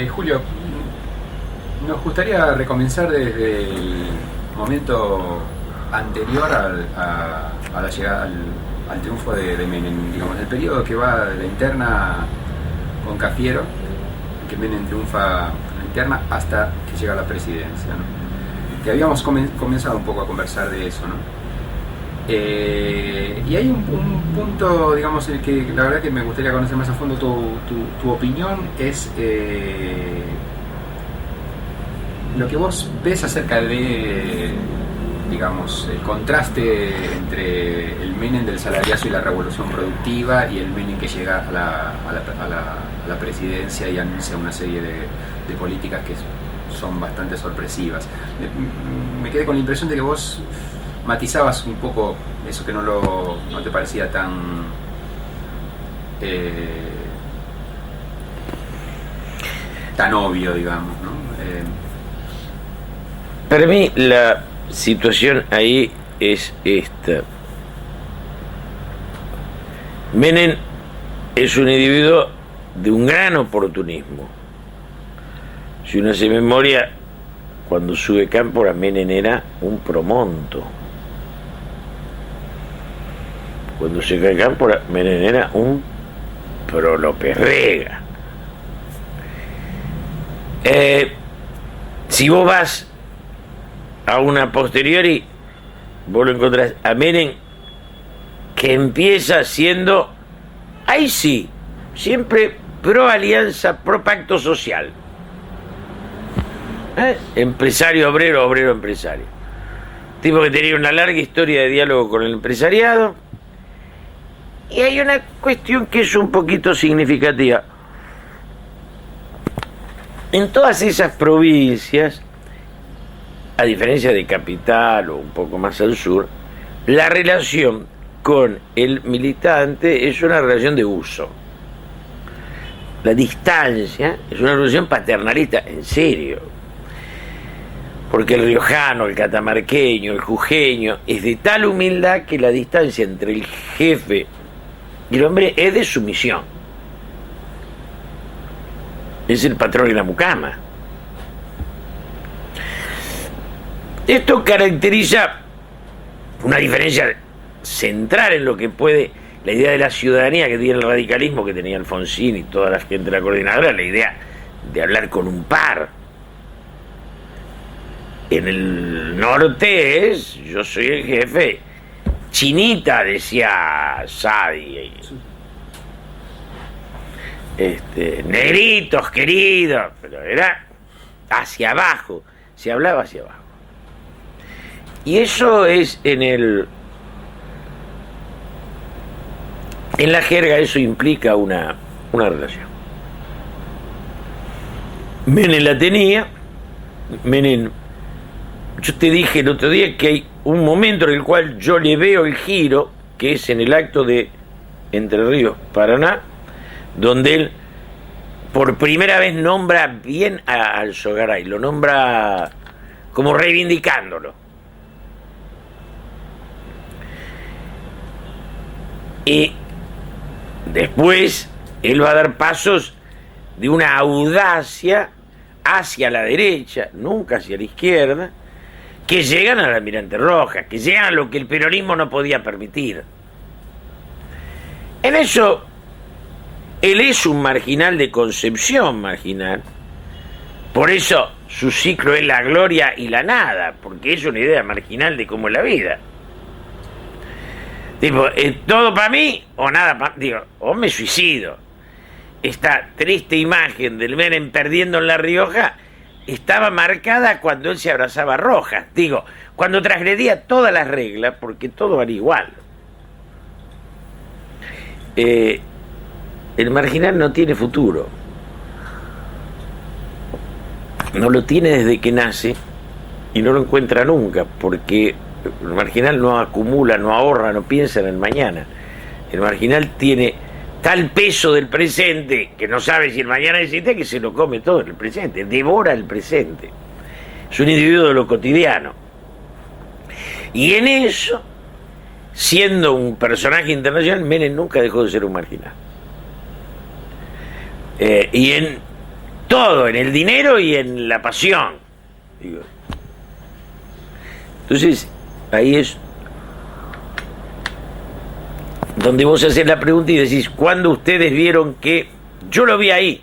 Julio, nos gustaría recomenzar desde el momento anterior a la llegada al triunfo de Menem, digamos, el periodo que va de la interna con Cafiero, que Menem triunfa en la interna hasta que llega a la presidencia, ¿no? Que habíamos comenzado un poco a conversar de eso, ¿no? Y hay un punto, digamos, el que la verdad que me gustaría conocer más a fondo tu opinión, es lo que vos ves acerca de, digamos, el contraste entre el Menem del salariazo y la revolución productiva y el Menem que llega a la presidencia y anuncia una serie de políticas que son bastante sorpresivas. Me quedé con la impresión de que vos matizabas un poco eso, que no te parecía tan tan obvio, digamos, ¿no? Para mí la situación ahí es esta. Menem es un individuo de un gran oportunismo. Si uno hace memoria, cuando sube Cámpora, Menem era un promonto. Cuando se cae Cámpora, Menem era un pro López Rega. Si vos vas a una posteriori, vos lo encontrás a Menem, que empieza siendo, ahí sí, siempre pro alianza, pro pacto social. Empresario, obrero, obrero, empresario. Tipo que tenía una larga historia de diálogo con el empresariado. Y hay una cuestión que es un poquito significativa. En todas esas provincias, a diferencia de Capital o un poco más al sur, la relación con el militante es una relación de uso. La distancia es una relación paternalista, en serio. Porque el riojano, el catamarqueño, el jujeño es de tal humildad que la distancia entre el jefe y el hombre es de sumisión. Es el patrón y la mucama. Esto caracteriza una diferencia central en lo que puede la idea de la ciudadanía que tiene el radicalismo, que tenía Alfonsín y toda la gente de la coordinadora, la idea de hablar con un par. En el norte es, yo soy el jefe. Chinita, decía Sadi. Negritos, queridos, pero era hacia abajo, se hablaba hacia abajo. Y eso es en la jerga, eso implica una relación. Menem la tenía. Menem, yo te dije el otro día que hay un momento en el cual yo le veo el giro, que es en el acto de Entre Ríos, Paraná, donde él por primera vez nombra bien a Alzogaray, lo nombra como reivindicándolo. Y después él va a dar pasos de una audacia hacia la derecha, nunca hacia la izquierda, que llegan a la Almirante Rojas, que llegan a lo que el peronismo no podía permitir. En eso, él es un marginal de concepción marginal, por eso su ciclo es la gloria y la nada, porque es una idea marginal de cómo es la vida. Tipo, todo para mí o nada para... Digo, o me suicido. Esta triste imagen del Menem perdiendo en La Rioja estaba marcada cuando él se abrazaba a Rojas. Digo, cuando transgredía todas las reglas, porque todo era igual. El marginal no tiene futuro. No lo tiene desde que nace y no lo encuentra nunca, porque el marginal no acumula, no ahorra, no piensa en el mañana. El marginal tiene tal peso del presente que no sabe si el mañana existe, que se lo come todo en el presente, devora el presente. Es un individuo de lo cotidiano. Y en eso, siendo un personaje internacional, Menem nunca dejó de ser un marginal. Y en todo, en el dinero y en la pasión. Digo. Entonces, ahí es donde vos haces la pregunta y decís, ¿cuándo ustedes vieron que yo lo vi ahí?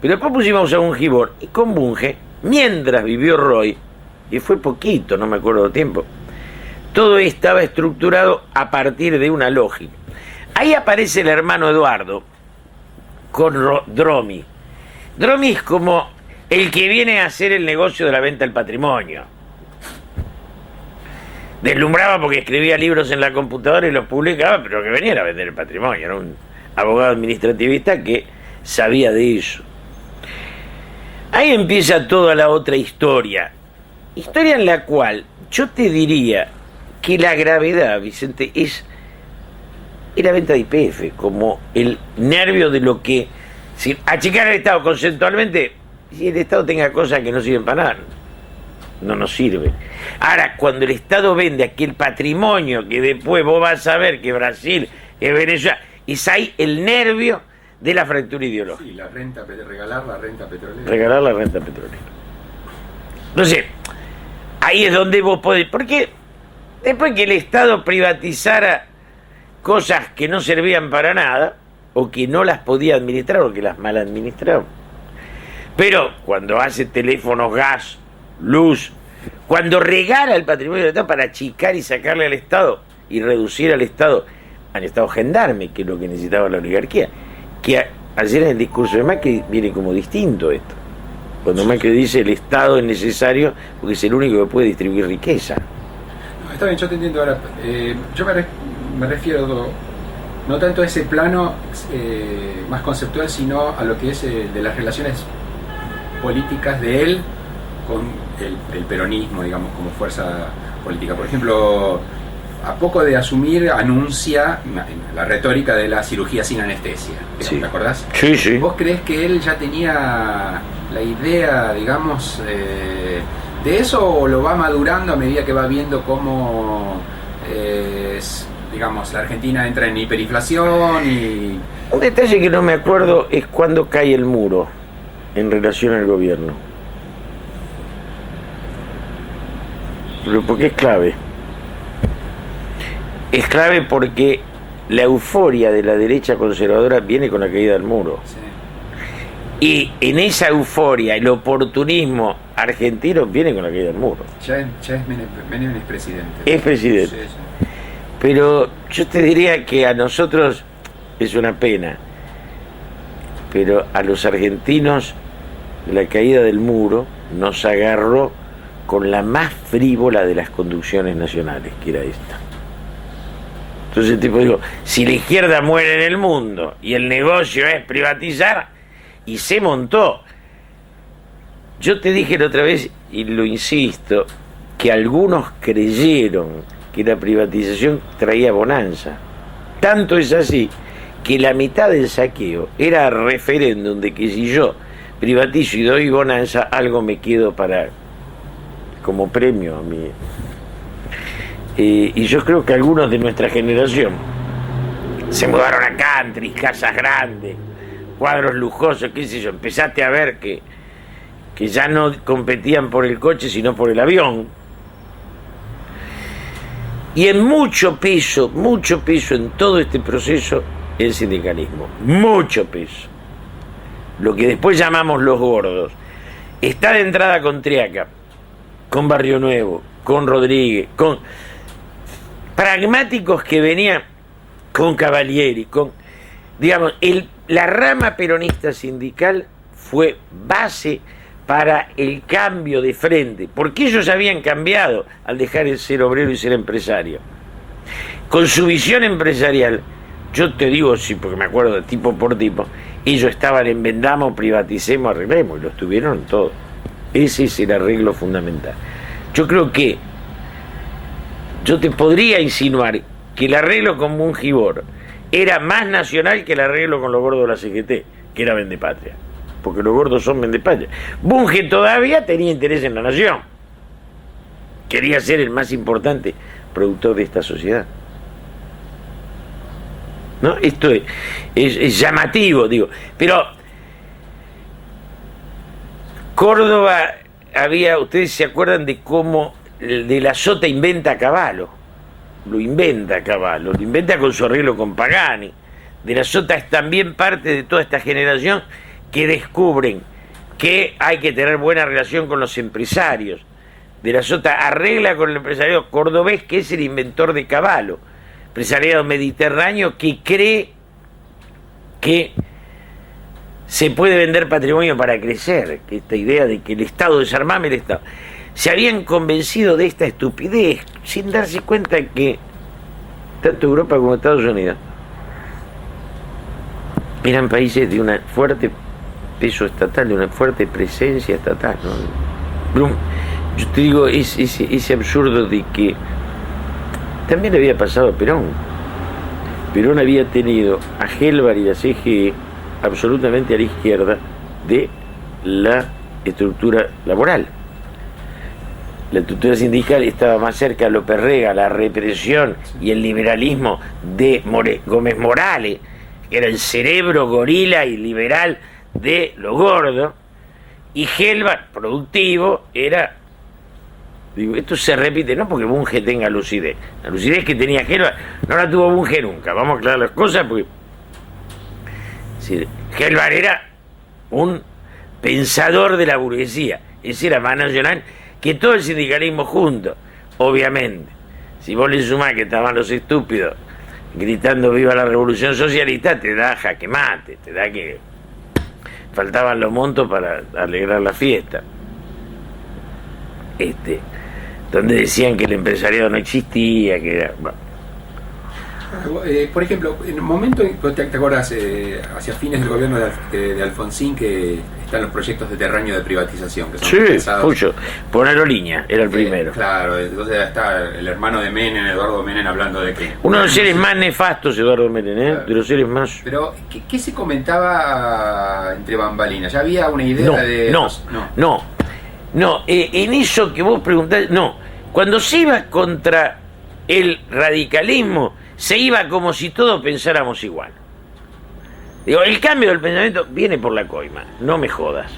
Pero después pusimos a un Gibón y con Bunge, mientras vivió Roy, y fue poquito, no me acuerdo el tiempo, todo estaba estructurado a partir de una lógica. Ahí aparece el hermano Eduardo con Dromi. Dromi es como el que viene a hacer el negocio de la venta del patrimonio. Deslumbraba porque escribía libros en la computadora y los publicaba, pero lo que venía era a vender el patrimonio. Era un abogado administrativista que sabía de eso. Ahí empieza toda la otra historia. Historia en la cual yo te diría que la gravedad, Vicente, es la venta de YPF, como el nervio de lo que... Si achicar el Estado conceptualmente, si el Estado tenga cosas que no sirven para nada, no nos sirve. Ahora, cuando el Estado vende aquel patrimonio que después vos vas a ver que Brasil, que Venezuela, es ahí el nervio de la fractura ideológica. Sí, regalar la renta petrolera. Regalar la renta petrolera. Entonces, ahí es donde vos podés... Porque después que el Estado privatizara cosas que no servían para nada, o que no las podía administrar, o que las mal administraba. Pero cuando hace teléfonos, gas, luz, cuando regala el patrimonio del Estado para achicar y sacarle al Estado y reducir al Estado gendarme, que es lo que necesitaba la oligarquía, que ayer en el discurso de Macri viene como distinto esto. Cuando Macri dice el Estado es necesario porque es el único que puede distribuir riqueza. No, está bien, yo te entiendo ahora. Yo me refiero no tanto a ese plano más conceptual, sino a lo que es de las relaciones políticas de él con el peronismo, digamos, como fuerza política. Por ejemplo, a poco de asumir, anuncia la retórica de la cirugía sin anestesia. Sí. ¿Te acordás? Sí, sí. ¿Vos creés que él ya tenía la idea, digamos, de eso, o lo va madurando a medida que va viendo cómo, digamos, la Argentina entra en hiperinflación y... Un detalle que no me acuerdo es cuando cae el muro en relación al gobierno. Pero porque es clave. Es clave porque la euforia de la derecha conservadora viene con la caída del muro. Sí. Y en esa euforia, el oportunismo argentino viene con la caída del muro. Ya es Menem es presidente. Es presidente. Sí, sí. Pero yo te diría que a nosotros es una pena. Pero a los argentinos la caída del muro nos agarró con la más frívola de las conducciones nacionales, que era esta. Entonces, tipo, digo, si la izquierda muere en el mundo y el negocio es privatizar, y se montó. Yo te dije la otra vez, y lo insisto, que algunos creyeron que la privatización traía bonanza. Tanto es así que la mitad del saqueo era referéndum de que si yo privatizo y doy bonanza, algo me quedo para como premio a mí. Y yo creo que algunos de nuestra generación se mudaron a country, casas grandes, cuadros lujosos, qué sé yo. Empezaste a ver que ya no competían por el coche, sino por el avión. Y en mucho peso en todo este proceso, el sindicalismo. Mucho peso. Lo que después llamamos los gordos. Está de entrada con Triaca, con Barrio Nuevo, con Rodríguez, con pragmáticos que venían con Cavalieri, con, digamos, la rama peronista sindical fue base para el cambio de frente, porque ellos habían cambiado al dejar de ser obrero y ser empresario. Con su visión empresarial, yo te digo, sí, porque me acuerdo de tipo por tipo, ellos estaban en vendamos, privaticemos, arreglemos, y lo estuvieron todo. Ese es el arreglo fundamental. Yo creo que yo te podría insinuar que el arreglo con Mungibor era más nacional que el arreglo con los gordos de la CGT, que era Vendepatria, porque los gordos son Vendepatria. Bunge todavía tenía interés en la nación, quería ser el más importante productor de esta sociedad, ¿no? Esto es llamativo, digo, pero Córdoba había, ustedes se acuerdan de cómo de la Sota inventa a Cavallo, lo inventa con su arreglo con Pagani. De la Sota es también parte de toda esta generación que descubren que hay que tener buena relación con los empresarios. De la Sota arregla con el empresariado cordobés, que es el inventor de Cavallo, empresariado mediterráneo que cree que se puede vender patrimonio para crecer, que esta idea de que el Estado, desarmame el Estado. Se habían convencido de esta estupidez sin darse cuenta que tanto Europa como Estados Unidos eran países de un fuerte peso estatal, de una fuerte presencia estatal, ¿no? Yo te digo, ese absurdo de que también le había pasado a Perón. Perón había tenido a Gelbar y a CGE absolutamente a la izquierda de la estructura laboral. La estructura sindical estaba más cerca a López Rega, la represión y el liberalismo de Gómez Morales, que era el cerebro gorila y liberal de lo gordo, y Gelbar, productivo, era... Digo, esto se repite, no porque Bunge tenga lucidez. La lucidez que tenía Gelbar no la tuvo Bunge nunca. Vamos a aclarar las cosas porque Gelbar era un pensador de la burguesía. Ese era más nacional que todo el sindicalismo junto, obviamente. Si vos le sumás que estaban los estúpidos gritando viva la revolución socialista, te da jaque mate, te da que faltaban los montos para alegrar la fiesta. Donde decían que el empresariado no existía, que era... Bueno. Por ejemplo, en un momento, ¿te acuerdas? Hacia fines del gobierno de Alfonsín, que están los proyectos de terraño de privatización, que son pensados... Pucho, por Aerolínea era el primero. Claro, entonces está el hermano de Menem, Eduardo Menem, hablando de que... Uno de los seres más nefastos, Eduardo Menem, claro. De los seres más... Pero, ¿qué se comentaba entre bambalinas? ¿Ya había una idea No, en eso que vos preguntás, no. Cuando se iba contra el radicalismo, se iba como si todos pensáramos igual. Digo, el cambio del pensamiento viene por la coima, no me jodas.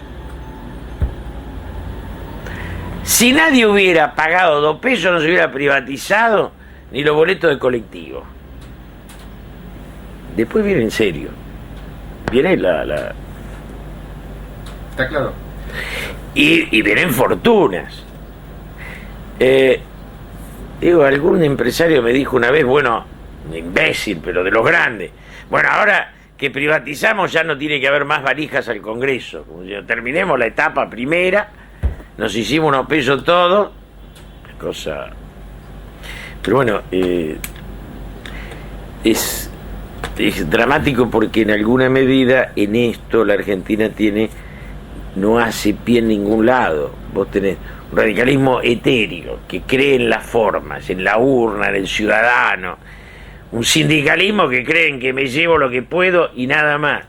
Si nadie hubiera pagado 2 pesos, no se hubiera privatizado ni los boletos de colectivo. Después viene en serio. Viene la... Está claro. Y vienen fortunas. Algún empresario me dijo una vez, bueno, un imbécil, pero de los grandes, bueno, ahora que privatizamos ya no tiene que haber más valijas al Congreso. Como si terminemos la etapa primera, nos hicimos unos pesos todos, cosa... Pero bueno, es dramático porque en alguna medida en esto la Argentina no hace pie en ningún lado. Vos tenés un radicalismo etéreo que cree en las formas, en la urna, en el ciudadano, un sindicalismo que cree en que me llevo lo que puedo y nada más,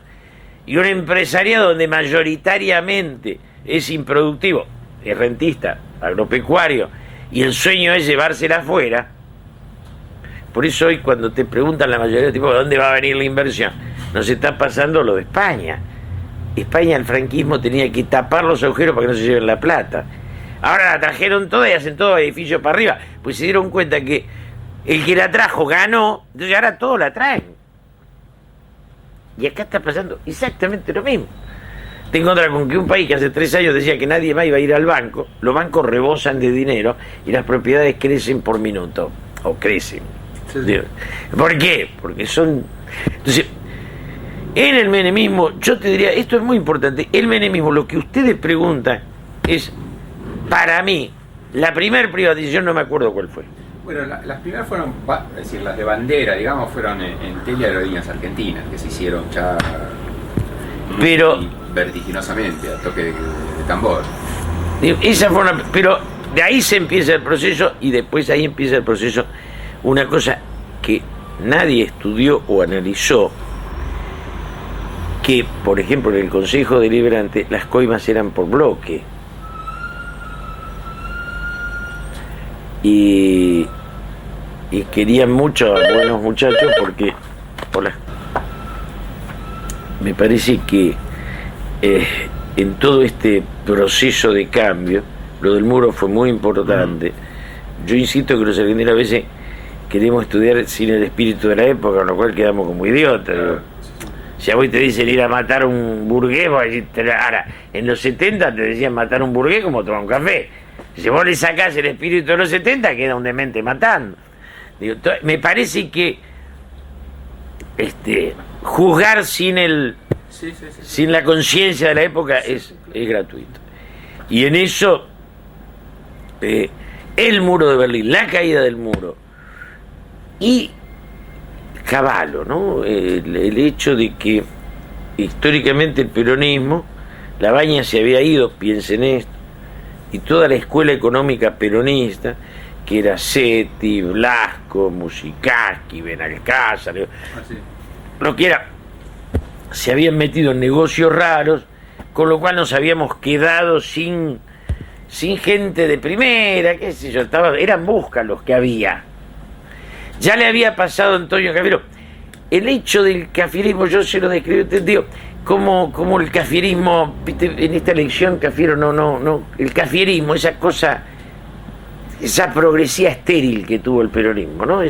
y un empresariado donde mayoritariamente es improductivo, es rentista, agropecuario, y el sueño es llevársela afuera. Por eso hoy cuando te preguntan la mayoría de tipos de dónde va a venir la inversión, nos está pasando lo de España. España, el franquismo tenía que tapar los agujeros para que no se lleven la plata. Ahora la trajeron toda y hacen todo edificio para arriba, pues se dieron cuenta que el que la trajo ganó, entonces ahora todos la traen. Y acá está pasando exactamente lo mismo. Te encuentras con que un país que hace 3 años decía que nadie más iba a ir al banco, los bancos rebosan de dinero y las propiedades crecen por minuto, o crecen. Sí. ¿Por qué? Porque son... Entonces, en el menemismo, yo te diría, esto es muy importante, el menemismo, lo que ustedes preguntan es, para mí, la primera privatización no me acuerdo cuál fue. Bueno, las primeras fueron, es decir, las de bandera, digamos, fueron en Teleaerolíneas Argentinas, que se hicieron ya pero vertiginosamente, a toque de tambor. Esa fue una, pero de ahí se empieza el proceso y después ahí empieza el proceso, una cosa que nadie estudió o analizó, que, por ejemplo, en el Consejo Deliberante las coimas eran por bloque. Y querían mucho a buenos muchachos porque... Hola. Me parece que en todo este proceso de cambio. Lo del muro fue muy importante. Yo insisto que los argentinos a veces queremos estudiar sin el espíritu de la época, con lo cual quedamos como idiotas. Digo. Si a vos te dicen ir a matar un burgués, ahora, en los 70 te decían matar un burgués como tomar un café. Si vos le sacás el espíritu de los 70, queda un demente matando. Digo, me parece que juzgar sin sin la conciencia de la época es gratuito. Y en eso, el muro de Berlín, la caída del muro y Cavallo, ¿no? El hecho de que históricamente el peronismo, la Baña se había ido, piensen esto, y toda la escuela económica peronista, que era Seti, Blasco, Musicaski, Benalcázar, lo que era, se habían metido en negocios raros, con lo cual nos habíamos quedado sin gente de primera, qué sé yo, eran buscas los que había. Ya le había pasado a Antonio Cafiero. El hecho del cafirismo, yo se lo describo, te digo, como el cafirismo, en esta elección Cafiero no, el cafierismo, esa cosa, esa progresía estéril que tuvo el peronismo, ¿no?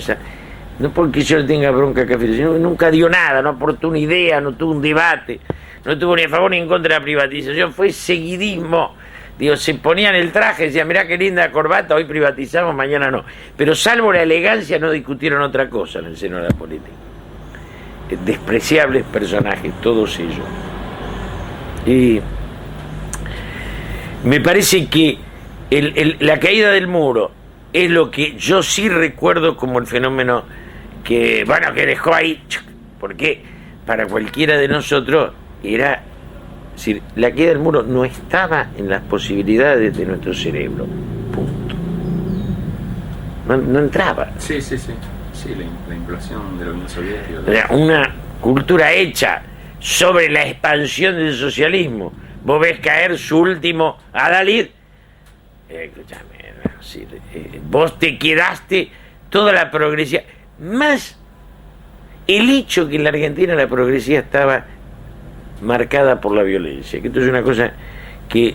No porque yo le tenga bronca a Cafiero, sino que nunca dio nada, no aportó una idea, no tuvo un debate, no tuvo ni a favor ni en contra de la privatización, fue seguidismo. Digo, se ponían el traje, decían, mirá qué linda corbata, hoy privatizamos, mañana no. Pero salvo la elegancia no discutieron otra cosa en el seno de la política. Despreciables personajes, todos ellos. Y me parece que la caída del muro es lo que yo sí recuerdo como el fenómeno que dejó ahí, porque para cualquiera de nosotros era... Es decir, la caída del muro no estaba en las posibilidades de nuestro cerebro. Punto. No entraba. Sí, la implosión de la Unión Soviética. Era una cultura hecha sobre la expansión del socialismo. Vos ves caer su último Adalid. Vos te quedaste toda la progresía. Más el hecho que en la Argentina la progresía estaba marcada por la violencia, que esto es una cosa que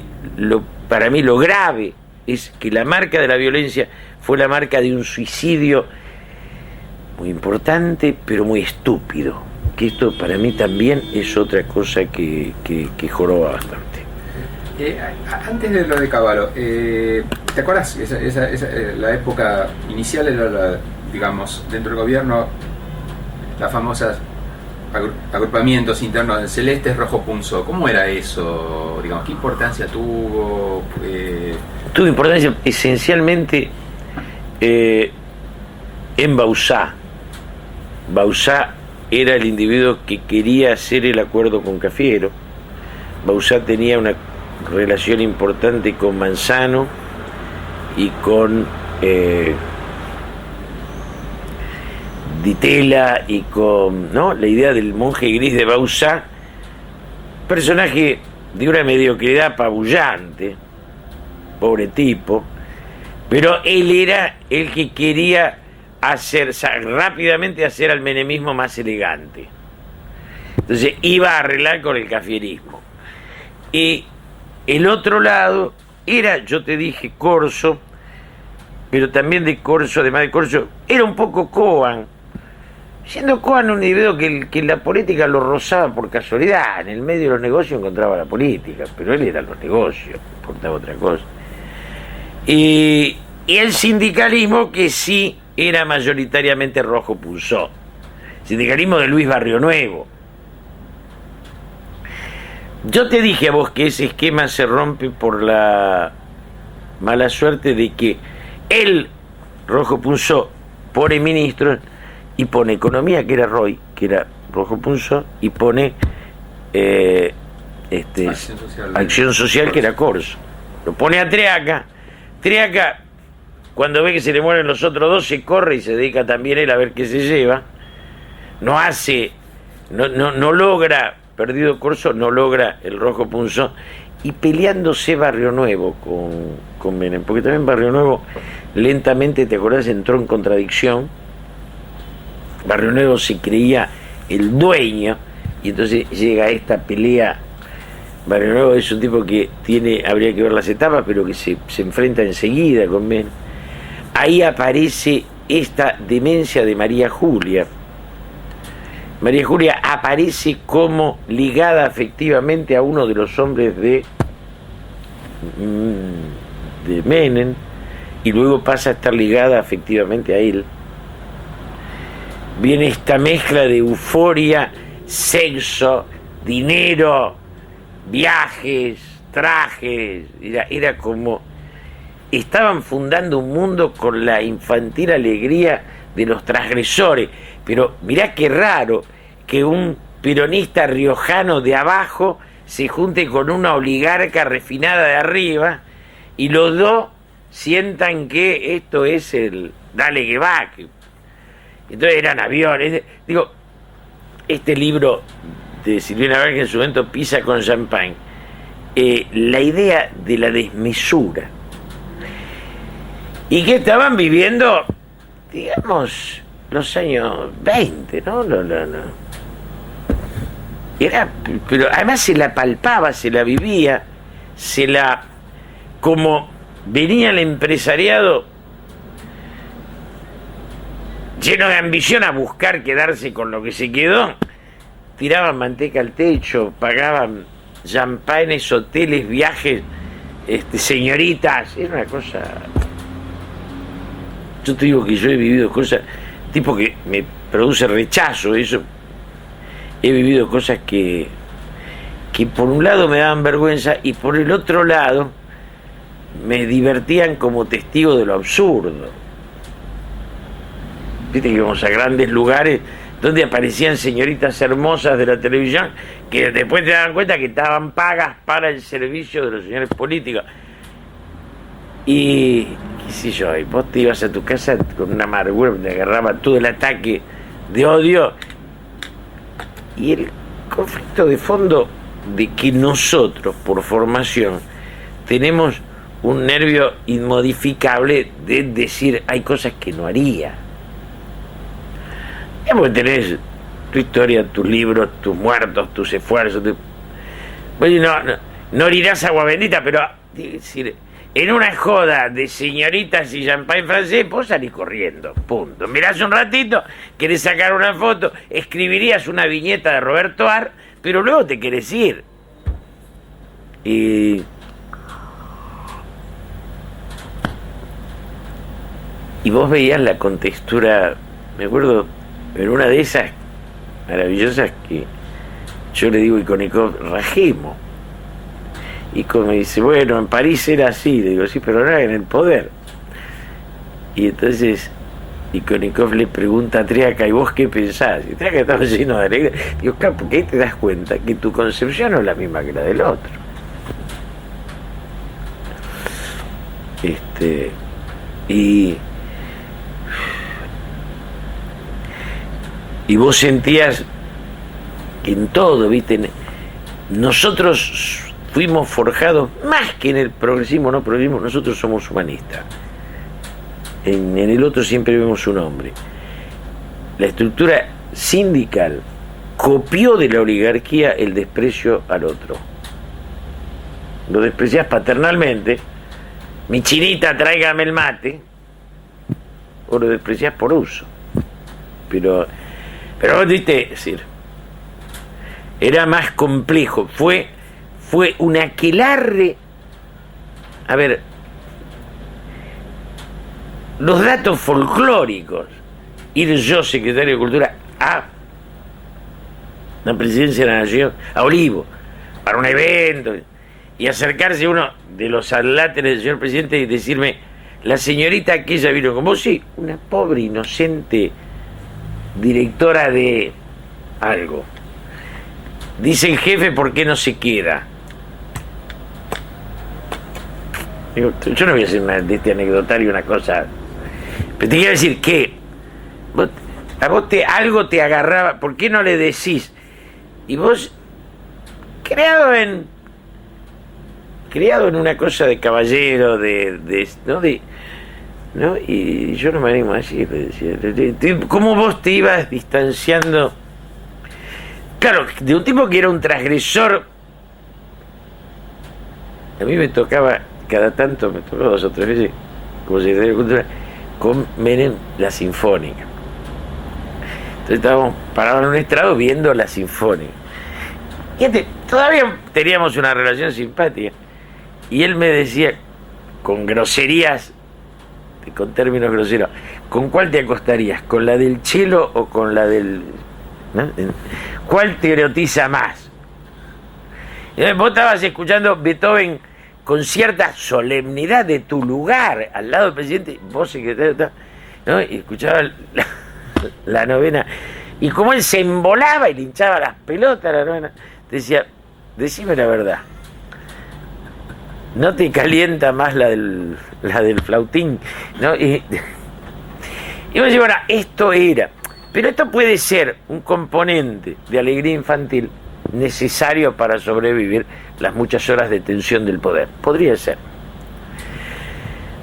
para mí lo grave es que la marca de la violencia fue la marca de un suicidio muy importante pero muy estúpido, que esto para mí también es otra cosa que joroba bastante. Antes de lo de Cavallo, ¿te acuerdas? La época inicial era digamos, dentro del gobierno, las famosas agrupamientos internos de celestes, rojo punzo. ¿Cómo era eso? Digamos, ¿qué importancia tuvo? Tuvo importancia esencialmente en Bauzá. Bauzá era el individuo que quería hacer el acuerdo con Cafiero. Bauzá tenía una relación importante con Manzano y con Di Tella y con la idea del monje gris de Bauzá, personaje de una mediocridad apabullante, pobre tipo, pero él era el que quería rápidamente hacer al menemismo más elegante. Entonces iba a arreglar con el cafierismo. Y el otro lado era, yo te dije, Corso, pero también de Corso, además de Corso, era un poco Coan. Siendo Coan un individuo que la política lo rozaba por casualidad, en el medio de los negocios encontraba la política, pero él era los negocios, no importaba otra cosa. Y el sindicalismo que sí era mayoritariamente rojo punzó, sindicalismo de Luis Barrio Nuevo. Yo te dije a vos que ese esquema se rompe por la mala suerte de que él, rojo punzó, pone ministros y pone economía, que era Roy, que era rojo punzó, y pone acción social, que era Corso. Lo pone a Triaca. Triaca, cuando ve que se le mueren los otros dos, se corre y se dedica también él a ver qué se lleva. No logra, perdido Corso, no logra el rojo punzó, y peleándose Barrio Nuevo con Menem, porque también Barrio Nuevo lentamente, ¿te acordás?, entró en contradicción. Barrio Nuevo se creía el dueño, y entonces llega esta pelea Barrio Nuevo es un tipo que habría que ver las etapas, pero que se enfrenta enseguida con Menem. Ahí aparece esta demencia de María Julia. María Julia aparece como ligada afectivamente a uno de los hombres de Menem, y luego pasa a estar ligada afectivamente a él. Viene esta mezcla de euforia, sexo, dinero, viajes, trajes. Era como estaban fundando un mundo con la infantil alegría de los transgresores. Pero mirá qué raro que un peronista riojano de abajo se junte con una oligarca refinada de arriba, y los dos sientan que esto es el dale que va. Entonces eran aviones. Digo, este libro de Silvina Berg, en su momento Pisa con champagne, la idea de la desmesura, y que estaban viviendo, digamos, los años 20, ¿no? Era, pero además se la palpaba, se la vivía, como venía el empresariado lleno de ambición a buscar quedarse con lo que se quedó, tiraban manteca al techo, pagaban champanes, hoteles, viajes, señoritas. Era una cosa. Yo te digo que yo he vivido cosas, tipo que me produce rechazo eso. He vivido cosas que por un lado me daban vergüenza, y por el otro lado me divertían como testigo de lo absurdo. Viste que íbamos a grandes lugares donde aparecían señoritas hermosas de la televisión que después te daban cuenta que estaban pagas para el servicio de los señores políticos. Y qué sé yo, y vos te ibas a tu casa con una amargura, te agarraba todo el ataque de odio, y el conflicto de fondo de que nosotros, por formación, tenemos un nervio inmodificable de decir hay cosas que no haría. Porque tenés tu historia, tus libros, tus muertos, tus esfuerzos. Bueno, no orirás agua bendita, pero decir, en una joda de señoritas y champagne francés, vos salís corriendo, punto. Mirás un ratito, querés sacar una foto, escribirías una viñeta de Roberto Ar, pero luego te querés ir. Y vos veías la contextura, me acuerdo, en una de esas maravillosas que yo le digo a Ikonikov, rajemos. Y como me dice, bueno, en París era así. Le digo, sí, pero ahora en el poder. Y entonces Ikonikov le pregunta a Triaca, ¿y vos qué pensás? Y Triaca estaba lleno de alegría. Digo, claro, porque ahí te das cuenta que tu concepción no es la misma que la del otro. Y vos sentías que en todo, ¿viste? Nosotros fuimos forjados, más que en el progresismo, no progresismo, nosotros somos humanistas. En el otro siempre vemos un hombre. La estructura sindical copió de la oligarquía el desprecio al otro. Lo despreciás paternalmente, mi chinita, tráigame el mate, o lo despreciás por uso. Pero vos viste, decir, era más complejo, fue un aquelarre. A ver, los datos folclóricos, ir yo, secretario de Cultura, a la presidencia de la Nación, a Olivo, para un evento, y acercarse uno de los adláteres del señor presidente y decirme, la señorita aquella vino con vos, sí, una pobre inocente directora de algo. Dice el jefe, ¿por qué no se queda? Digo, yo no voy a hacer de este anecdotario una cosa, pero te quiero decir que a vos algo te agarraba, ¿por qué no le decís? Y vos, creado en una cosa de caballero, ¿no? Y yo no me animo a decir, ¿cómo vos te ibas distanciando? Claro, de un tipo que era un transgresor A mí me tocaba, cada tanto, me tocó 2 o 3 veces, como secretario de Cultura, con Menem la Sinfónica. Entonces estábamos parados en un estrado viendo la Sinfónica. Fíjate, todavía teníamos una relación simpática. Y él me decía, con groserías, con términos groseros, ¿con cuál te acostarías? ¿Con la del cello o con la del...? ¿No? ¿Cuál te erotiza más? Vos estabas escuchando Beethoven con cierta solemnidad de tu lugar, al lado del presidente, vos secretario, ¿no? Y escuchabas la novena, y como él se embolaba y le hinchaba las pelotas a la novena, decía, decime la verdad, ¿no te calienta más la del flautín? ¿No? Y vos decís, bueno, esto era, pero esto puede ser un componente de alegría infantil necesario para sobrevivir las muchas horas de tensión del poder. Podría ser.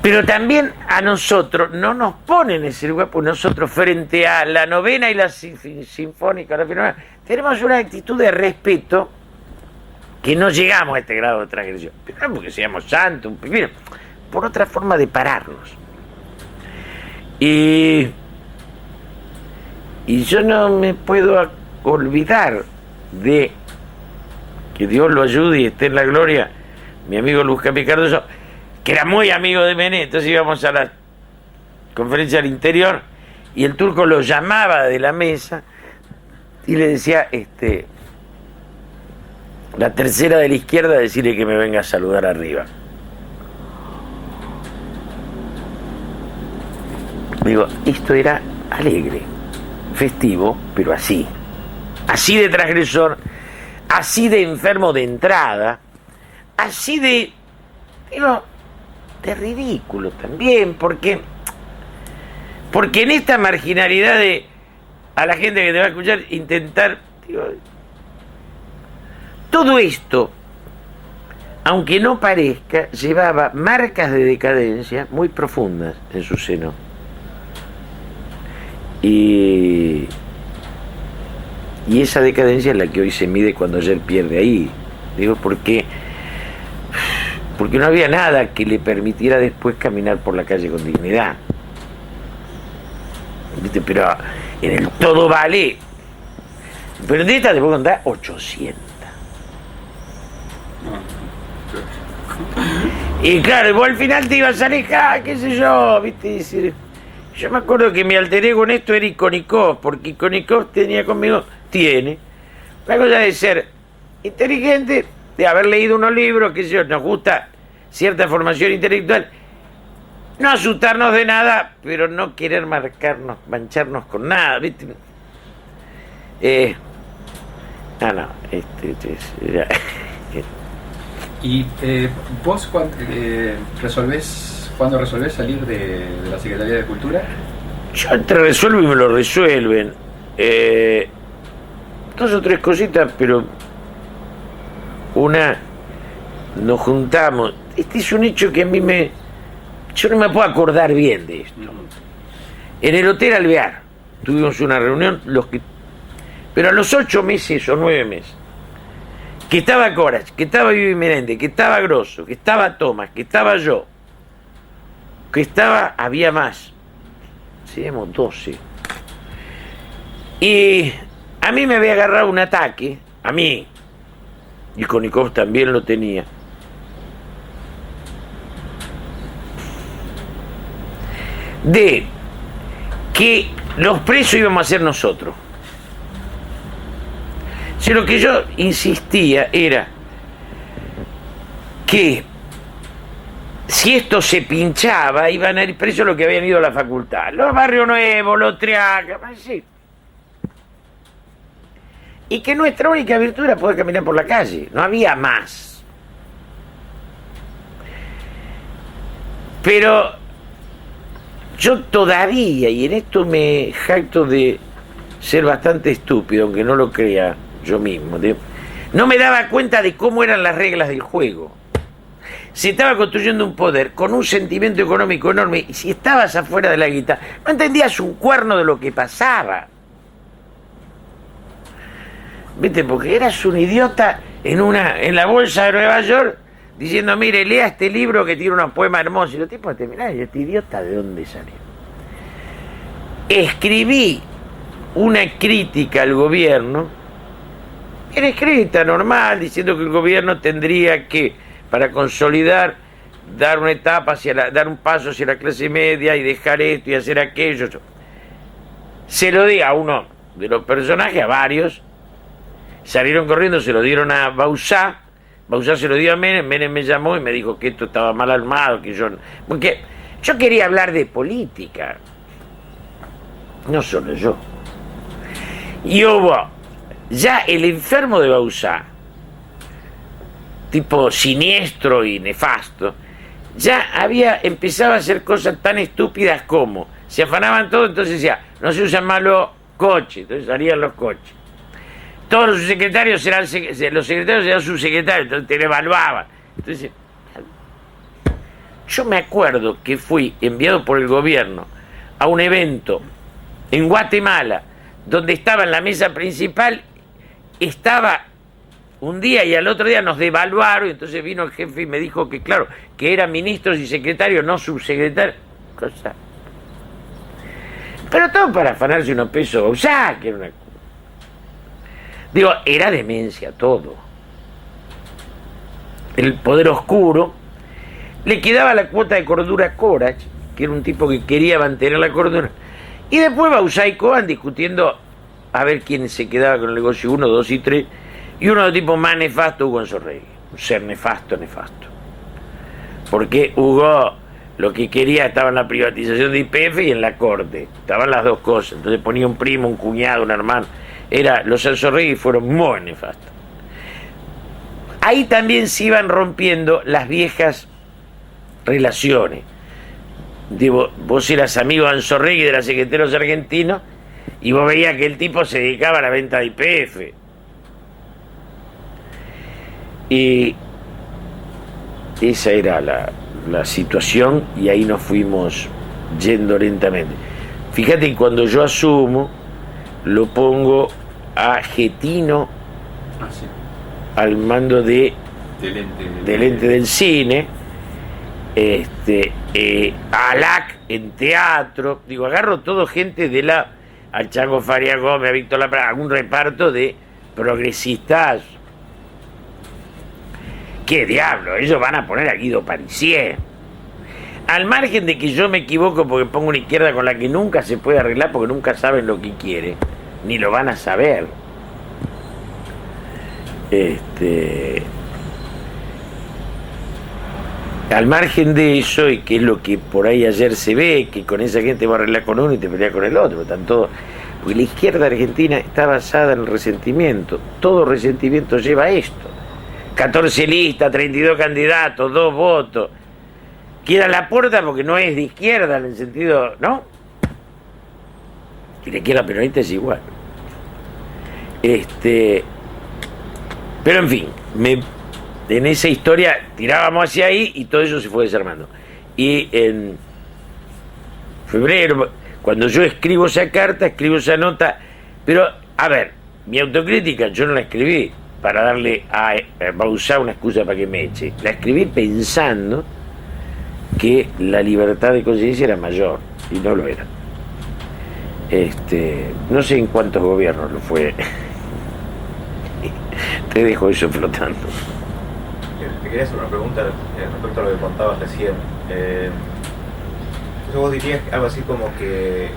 Pero también a nosotros no nos ponen ese lugar, pues nosotros frente a la novena y la sinfónica, la firma, tenemos una actitud de respeto que no llegamos a este grado de transgresión. Pero no porque seamos santos, por otra forma de pararnos. Y yo no me puedo olvidar de, que Dios lo ayude y esté en la gloria, mi amigo Luz Capi Cardoso, que era muy amigo de Menem. Entonces íbamos a la conferencia al interior y el turco lo llamaba de la mesa y le decía, la tercera de la izquierda, decirle que me venga a saludar arriba. Digo, esto era alegre, festivo, pero así de transgresor, así de enfermo de entrada, así de ridículo también, porque en esta marginalidad de a la gente que te va a escuchar intentar, todo esto, aunque no parezca, llevaba marcas de decadencia muy profundas en su seno. Y esa decadencia es la que hoy se mide cuando ayer pierde ahí. Digo, porque no había nada que le permitiera después caminar por la calle con dignidad. ¿Viste? Pero en el todo vale. Pero de esta te puedo contar 800. Y claro, vos al final te ibas a alejar, qué sé yo, ¿viste? Yo me acuerdo que me alteré con esto era Ikonikov, porque Ikonikov tiene la cosa de ser inteligente, de haber leído unos libros, que nos gusta cierta formación intelectual, no asustarnos de nada, pero no querer mancharnos con nada, ¿viste? ¿Y vos cuando resolvés salir de la Secretaría de Cultura? Yo te resuelvo y me lo resuelven. 2 o 3 cositas, pero una, nos juntamos. Este es un hecho que a mí yo no me puedo acordar bien de esto. En el Hotel Alvear tuvimos una reunión, pero a los 8 meses o 9 meses, que estaba Corach, que estaba Vivi Menéndez, que estaba Grosso, que estaba Tomás, que estaba yo, había más, seríamos 12. Y a mí me había agarrado un ataque, a mí, y Ikonikov también lo tenía, de que los presos íbamos a ser nosotros. Si lo que yo insistía era que si esto se pinchaba, iban a ir presos los que habían ido a la facultad, los Barrios Nuevos, los Triacas, así. Y que nuestra única virtud era poder caminar por la calle, no había más. Pero yo todavía, y en esto me jacto de ser bastante estúpido, aunque no lo crea yo mismo, no me daba cuenta de cómo eran las reglas del juego. Se estaba construyendo un poder con un sentimiento económico enorme, y si estabas afuera de la guita, no entendías un cuerno de lo que pasaba. ¿Viste? Porque eras un idiota en la bolsa de Nueva York, diciendo, mire, lea este libro que tiene unos poemas hermosos. Y los tipos terminaron, y este idiota, ¿de dónde salió? Escribí una crítica al gobierno, era escrita normal, diciendo que el gobierno tendría que, para consolidar, dar una etapa dar un paso hacia la clase media y dejar esto y hacer aquello. Se lo di a uno de los personajes, a varios, salieron corriendo, se lo dieron a Bauzá se lo dio a Menem me llamó y me dijo que esto estaba mal armado, porque yo quería hablar de política, no solo yo. Y hubo ya el enfermo de Bauzá, tipo siniestro y nefasto, ya empezaba a hacer cosas tan estúpidas como se afanaban todo, entonces decía, no se usan más los coches, entonces salían los coches. Todos los secretarios eran subsecretarios, entonces te evaluaban. Entonces, yo me acuerdo que fui enviado por el gobierno a un evento en Guatemala, donde estaba en la mesa principal, estaba un día y al otro día nos devaluaron, y entonces vino el jefe y me dijo que, claro, que eran ministros y secretarios, no subsecretarios. Cosa. Pero todo para afanarse unos pesos, o sea, que era una... Digo, era demencia todo. El poder oscuro. Le quedaba la cuota de cordura a Corach, que era un tipo que quería mantener la cordura. Y después Bauzá y Cohen discutiendo a ver quién se quedaba con el negocio 1, 2 y 3. Y uno de los tipos más nefastos, Hugo Anzorregui. Un ser nefasto. Porque Hugo lo que quería estaba en la privatización de YPF y en la corte. Estaban las dos cosas. Entonces ponía un primo, un cuñado, un hermano. Los Anzorregui fueron muy nefastos. Ahí también se iban rompiendo las viejas relaciones. Digo, vos eras amigo de Anzorregui, de los secretarios argentinos, y vos veías que el tipo se dedicaba a la venta de YPF. Y esa era la situación, y ahí nos fuimos yendo lentamente. Fíjate que cuando yo asumo, lo pongo a Getino al mando del ente del cine, a Alac en teatro, digo, agarro todo gente al Chango Faria Gómez, a Víctor Lapra, algún reparto de progresistas. ¿Qué diablo? Ellos van a poner a Guido Parisier. Al margen de que yo me equivoco porque pongo una izquierda con la que nunca se puede arreglar porque nunca saben lo que quiere, ni lo van a saber. Al margen de eso, y que es lo que por ahí ayer se ve, que con esa gente va a arreglar con uno y te pelea con el otro, porque la izquierda argentina está basada en el resentimiento. Todo resentimiento lleva a esto. 14 listas, 32 candidatos, 2 votos. Quiera la puerta porque no es de izquierda en el sentido, ¿no? Y le quiera peronista es igual. Pero en fin, en esa historia tirábamos hacia ahí y todo eso se fue desarmando. Y en febrero, cuando yo escribo esa carta, escribo esa nota, pero, a ver, mi autocrítica yo no la escribí para darle a Bauzá una excusa para que me eche. La escribí pensando que la libertad de conciencia era mayor, y no lo era. No sé en cuántos gobiernos lo fue. Te dejo eso flotando. Te quería hacer una pregunta respecto a lo que contabas recién. Entonces vos dirías algo así como que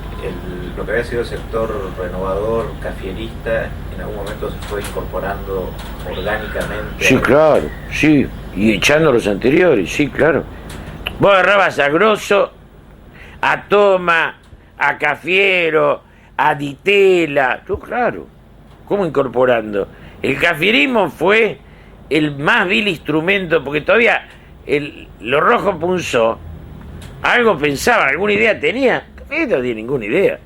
lo que había sido el sector renovador, cafierista, en algún momento se fue incorporando orgánicamente. Sí, claro, sí, y echando a los anteriores, sí, claro. Vos agarrabas a Grosso, a Toma, a Cafiero, a Ditela, tú, claro, ¿cómo incorporando? El cafierismo fue el más vil instrumento, porque todavía los rojos Punzó algo pensaban, alguna idea tenía. Cafiero no tiene ninguna idea.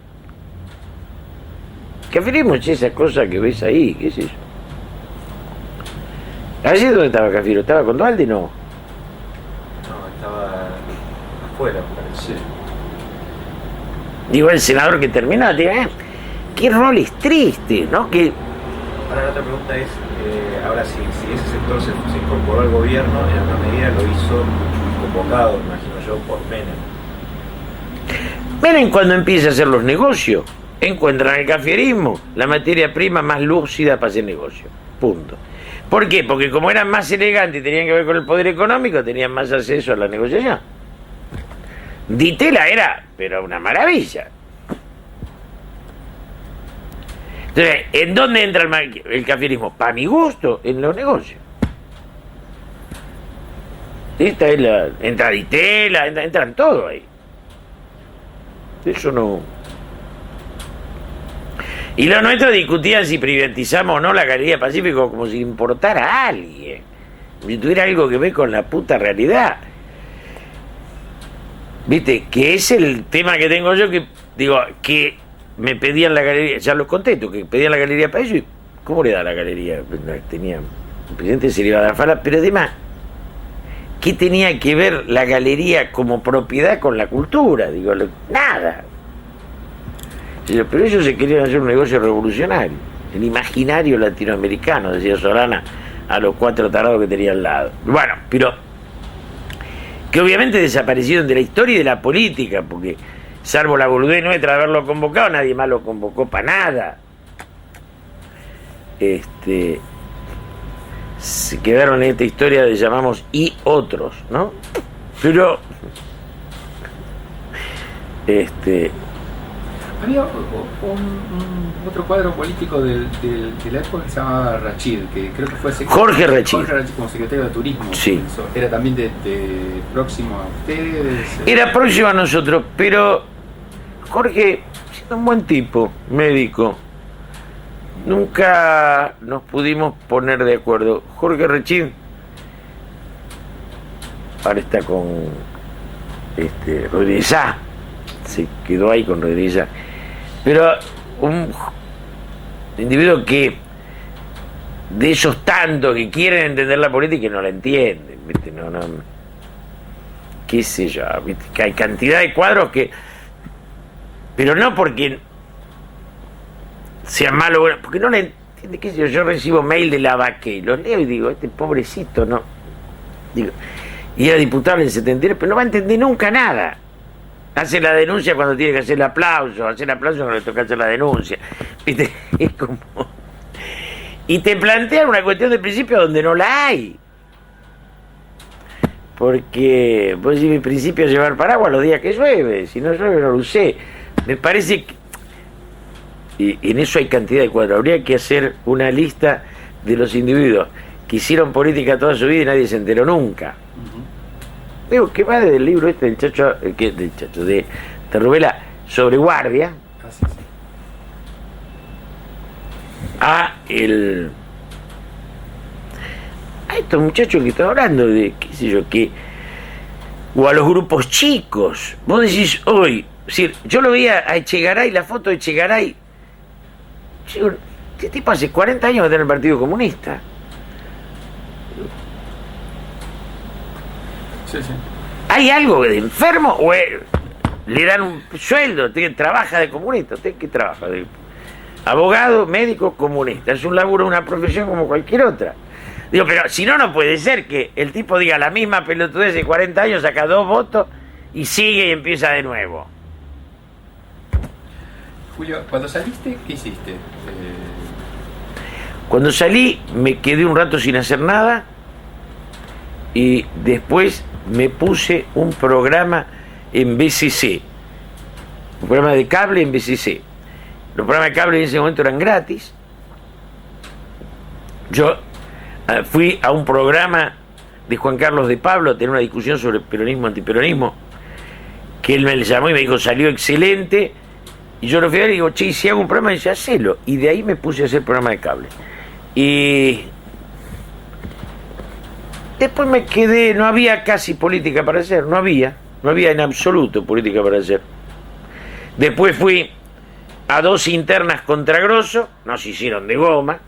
Cafierismo es esa cosa que ves ahí, ¿qué es eso? ¿Allí dónde estaba Cafiero? ¿Estaba con Dualde? No. No, estaba afuera, parece. Sí. Digo, el senador que terminó, qué roles tristes, ¿no? Que... Ahora la otra pregunta es, Ahora, si ese sector se incorporó al gobierno, en alguna medida lo hizo convocado, imagino yo, por Menem. Menem, cuando empieza a hacer los negocios, encuentran en el cafierismo la materia prima más lúcida para hacer negocio. Punto. ¿Por qué? Porque como eran más elegantes y tenían que ver con el poder económico, tenían más acceso a la negociación. Di Tela era, pero una maravilla. Entonces, ¿en dónde entra el cafierismo? Para mi gusto, en los negocios. Esta es la... Entra Di Tela, entran todo ahí. Eso no... Y los nuestros discutían si privatizamos o no la Galería Pacífico como si importara a alguien. Si tuviera algo que ver con la puta realidad. Viste, que es el tema que tengo yo, que digo, que me pedían la galería, ya los conté, que pedían la galería para ellos, y ¿cómo le da la galería? Tenía, el presidente se le iba a dar fala, pero además, ¿qué tenía que ver la galería como propiedad con la cultura? Digo, nada. Pero ellos se querían hacer un negocio revolucionario, el imaginario latinoamericano, decía Solana, a los 4 tarados que tenía al lado. Bueno, pero que obviamente desaparecieron de la historia y de la política, porque salvo la boludez nuestra de haberlo convocado, nadie más lo convocó para nada. Se quedaron en esta historia de llamamos y otros, ¿no? Pero había otro cuadro político de la época que se llamaba Rachid, que creo que fue Jorge Rachid como secretario de turismo. Sí. Era también de próximo a ustedes. Era próximo a nosotros, pero Jorge, siendo un buen tipo, médico, nunca nos pudimos poner de acuerdo. Jorge Rachid ahora está con Rodríguez Sá, se quedó ahí con Rodríguez Sá, pero un individuo que de esos tantos que quieren entender la política y no la entienden, ¿viste? No, qué sé yo, ¿viste? Que hay cantidad de cuadros que, pero no porque sea malo, porque no le entiende, qué sé yo recibo mail de Lavaque, los leo y digo, este pobrecito, no, digo, y era diputado en el 73, pero no va a entender nunca nada. Hace la denuncia cuando tiene que hacer el aplauso, cuando le toca hacer la denuncia, ¿viste? Es como... Y te plantean una cuestión de principio donde no la hay. Porque vos decís, mi principio es llevar paraguas los días que llueve, si no llueve no lo usé. Me parece que... Y en eso hay cantidad de cuadros. Habría que hacer una lista de los individuos que hicieron política toda su vida y nadie se enteró nunca. Digo, que va desde el libro del Chacho, de Rubela, sobre guardia, a estos muchachos que están hablando de, qué sé yo, o a los grupos chicos. Vos decís hoy, es decir, yo lo veía a Echegaray, la foto de Echegaray, este tipo hace 40 años que está en el Partido Comunista. Sí. ¿Hay algo de enfermo o le dan un sueldo? Trabaja de comunista. ¿Usted qué trabaja? De abogado, médico, comunista. Es un laburo, una profesión como cualquier otra. Digo, pero si no, no puede ser que el tipo diga la misma pelotudez de 40 años, saca 2 votos y sigue y empieza de nuevo. Julio, cuando saliste, ¿qué hiciste? Cuando salí, me quedé un rato sin hacer nada y después me puse un programa en BCC, un programa de cable en BCC. Los programas de cable en ese momento eran gratis. Yo fui a un programa de Juan Carlos de Pablo a tener una discusión sobre peronismo, antiperonismo, que él me llamó y me dijo, salió excelente, y yo lo fui a ver y digo, che, si hago un programa, dice, hacelo, y de ahí me puse a hacer programa de cable. Y después me quedé, no había casi política para hacer, no había en absoluto política para hacer. Después fui a 2 internas contra Grosso, nos hicieron de goma.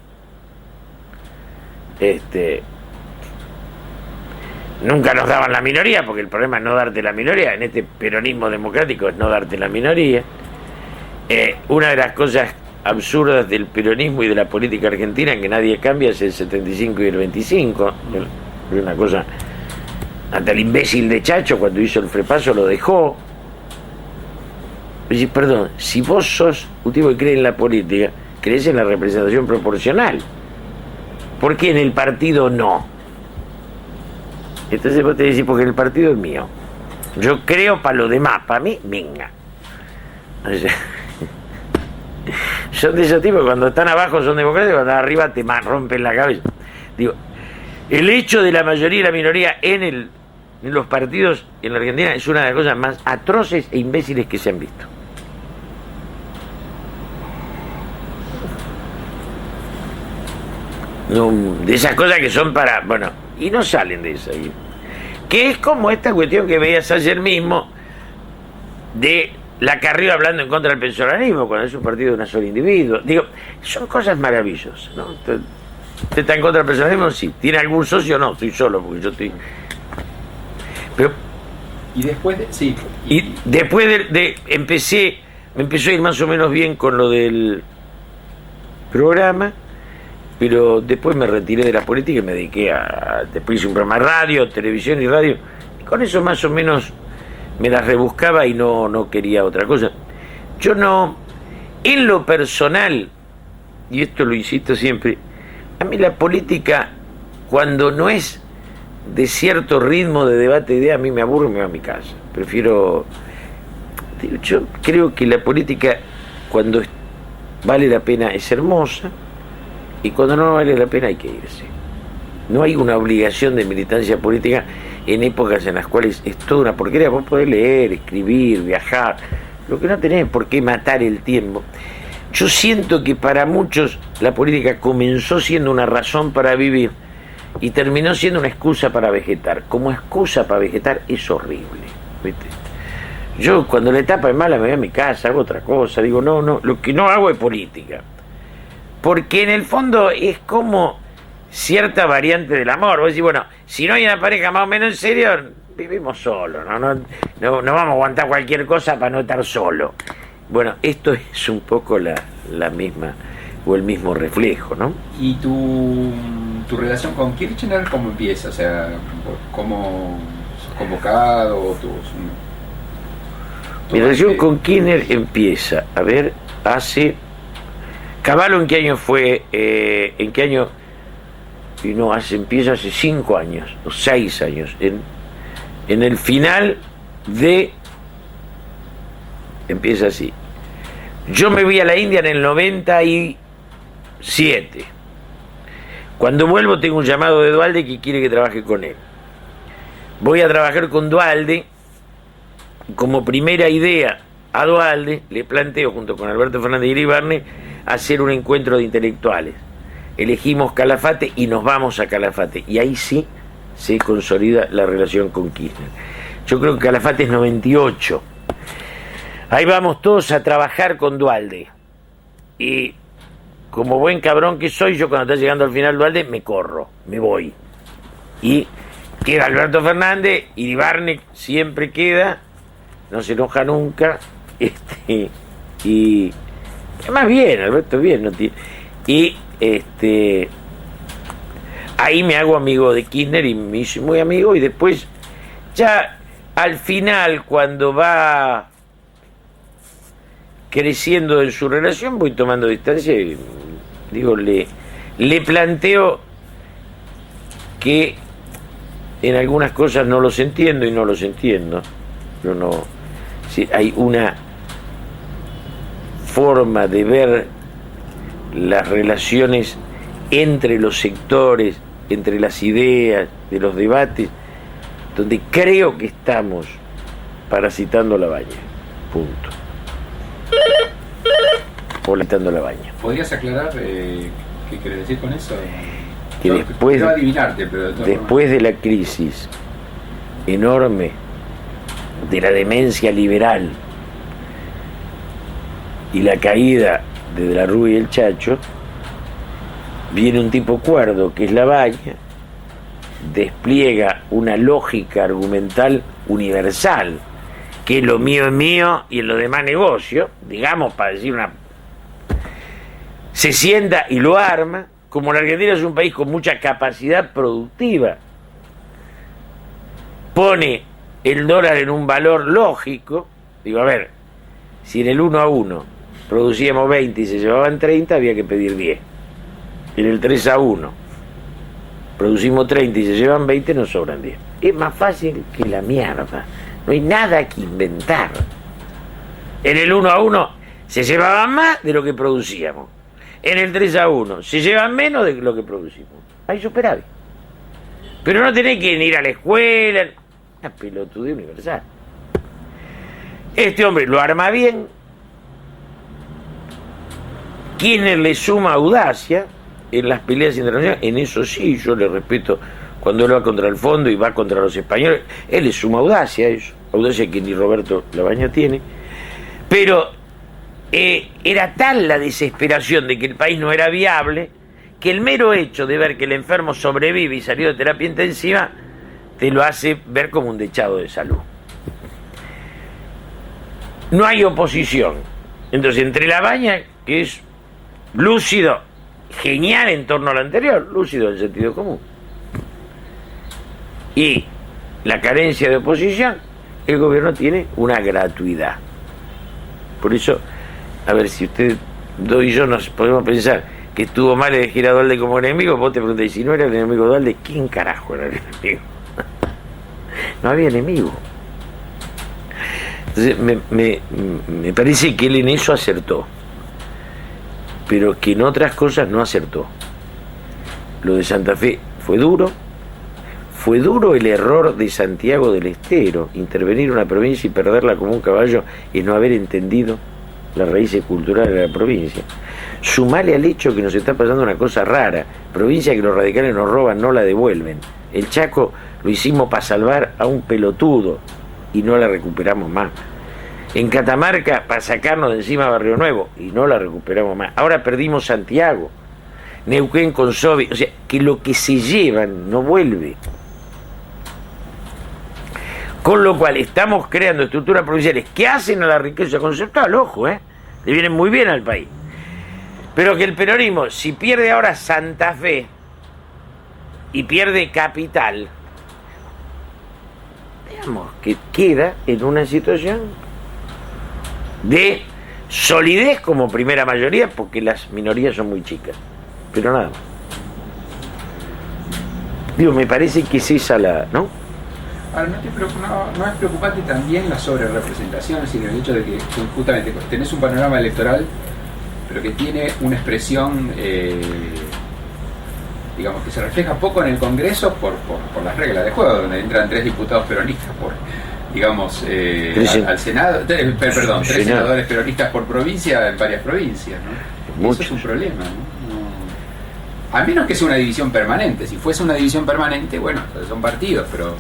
Nunca nos daban la minoría, porque el problema es no darte la minoría, en este peronismo democrático es no darte la minoría. Una de las cosas absurdas del peronismo y de la política argentina, que nadie cambia, es el 75 y el 25. Es una cosa... Hasta el imbécil de Chacho, cuando hizo el frepaso, lo dejó. Dice, perdón, si vos sos un tipo que cree en la política, crees en la representación proporcional, ¿por qué en el partido no? Entonces vos te decís, porque el partido es mío, yo creo para los demás, para mí, venga. O sea, son de esos tipos que cuando están abajo son democráticos, cuando están arriba te rompen la cabeza. Digo, el hecho de la mayoría y la minoría en los partidos en la Argentina es una de las cosas más atroces e imbéciles que se han visto. No, de esas cosas que son para... Bueno, y no salen de eso. Que es como esta cuestión que veías ayer mismo de la Carrió hablando en contra del pensionarismo, cuando es un partido de un solo individuo. Digo, son cosas maravillosas, ¿no? ¿Usted está en contra del pensionarismo? Sí. ¿Tiene algún socio? No, estoy solo, porque yo estoy... Pero... Y después de... Sí. Y después me empezó a ir más o menos bien con lo del programa, pero después me retiré de la política y me dediqué después hice un programa de radio, televisión y radio, y con eso más o menos me las rebuscaba y no quería otra cosa. Yo no, en lo personal, y esto lo insisto siempre, a mí la política, cuando no es de cierto ritmo de debate de ideas, a mí me aburre y me va a mi casa. Prefiero... Yo creo que la política, cuando vale la pena, es hermosa, y cuando no vale la pena hay que irse. No hay una obligación de militancia política en épocas en las cuales es toda una porquería. Vos podés leer, escribir, viajar, lo que no tenés por qué matar el tiempo. Yo siento que para muchos la política comenzó siendo una razón para vivir y terminó siendo una excusa para vegetar. Como excusa para vegetar es horrible, ¿viste? Yo cuando la etapa es mala me voy a mi casa, hago otra cosa, digo no, lo que no hago es política. Porque en el fondo es como cierta variante del amor. Vos decís, bueno, si no hay una pareja más o menos en serio, vivimos solos, no vamos a aguantar cualquier cosa para no estar solo. Bueno, esto es un poco la misma, o el mismo reflejo, ¿no? ¿Y tu relación con Kirchner cómo empieza? O sea, ¿cómo sos convocado? Mi relación con Kirchner empieza, a ver, Cavallo, ¿en qué año fue? ¿En qué año? Y no, empieza hace 5 años, o 6 años, en el final de... Empieza así. Yo me voy a la India en el 97. Cuando vuelvo tengo un llamado de Duhalde que quiere que trabaje con él. Voy a trabajar con Duhalde. Como primera idea a Duhalde le planteo, junto con Alberto Fernández y Iribarne, hacer un encuentro de intelectuales. Elegimos Calafate y nos vamos a Calafate. Y ahí sí se consolida la relación con Kirchner. Yo creo que Calafate es 98. Ahí vamos todos a trabajar con Duhalde. Y como buen cabrón que soy, yo cuando está llegando al final Duhalde, me corro, me voy. Y queda Alberto Fernández, Iribarne siempre queda, no se enoja nunca. Y más bien, Alberto bien, no tiene. Y ahí me hago amigo de Kirchner y me hice muy amigo, y después ya al final, cuando va creciendo en su relación, voy tomando distancia y digo, le planteo que en algunas cosas no los entiendo y no los entiendo. Yo no, si hay una forma de ver las relaciones entre los sectores, entre las ideas, de los debates, donde creo que estamos parasitando la baña. Punto. Parasitando la baña. ¿Podrías aclarar qué querés decir con eso? Que después, no adivinarte, pero después de la crisis enorme de la demencia liberal y la caída de la Rúa y el Chacho, viene un tipo cuerdo que es la Baña, despliega una lógica argumental universal, que lo mío es mío y en lo demás negocio, digamos, para decir se sienta y lo arma. Como la Argentina es un país con mucha capacidad productiva, pone el dólar en un valor lógico. Digo, a ver, si en el 1-1 producíamos 20 y se llevaban 30, había que pedir 10. En el 3-1 producimos 30 y se llevan 20, nos sobran 10. Es más fácil que la mierda. No hay nada que inventar. En el 1-1 se llevaban más de lo que producíamos. En el 3-1 se llevan menos de lo que producimos. Hay superávit. Pero no tenés que ir a la escuela. Una pelotudez universal. Este hombre lo arma bien. Kirchner le suma audacia en las peleas internacionales. En eso sí, yo le respeto cuando él va contra el fondo y va contra los españoles. Él le suma audacia a eso. Audacia que ni Roberto Labaña tiene. Pero era tal la desesperación de que el país no era viable, que el mero hecho de ver que el enfermo sobrevive y salió de terapia intensiva te lo hace ver como un dechado de salud. No hay oposición. Entonces, entre Labaña, que es lúcido, genial en torno a lo anterior, lúcido en sentido común, y la carencia de oposición, el gobierno tiene una gratuidad. Por eso, a ver, si usted y yo nos podemos pensar que estuvo mal elegir a Duhalde como enemigo, vos te preguntáis, si no era el enemigo de Duhalde, ¿quién carajo era el enemigo? No había enemigo. Entonces, me parece que él en eso acertó, pero que en otras cosas no acertó. Lo de Santa Fe fue duro el error de Santiago del Estero, intervenir en una provincia y perderla como un caballo y no haber entendido las raíces culturales de la provincia. Sumale al hecho que nos está pasando una cosa rara: provincia que los radicales nos roban, no la devuelven. El Chaco lo hicimos para salvar a un pelotudo y no la recuperamos más. En Catamarca, para sacarnos de encima Barrio Nuevo, y no la recuperamos más. Ahora perdimos Santiago, Neuquén con Sobi. O sea, que lo que se llevan no vuelve. Con lo cual estamos creando estructuras provinciales que hacen a la riqueza conceptual, ojo, le vienen muy bien al país. Pero que el peronismo, si pierde ahora Santa Fe y pierde Capital, digamos que queda en una situación de solidez como primera mayoría, porque las minorías son muy chicas, pero nada más. Digo, me parece que es esa la, ¿no? Ahora, ¿no es preocupante también la sobrerepresentación? Es decir, el hecho de que justamente tenés un panorama electoral, pero que tiene una expresión, digamos, que se refleja poco en el Congreso por las reglas de juego, donde entran 3 diputados peronistas por, digamos, al Senado, tres senadores peronistas por provincia en varias provincias, ¿no? Eso es un problema, ¿no? A menos que sea una división permanente. Si fuese una división permanente, bueno, son partidos, pero...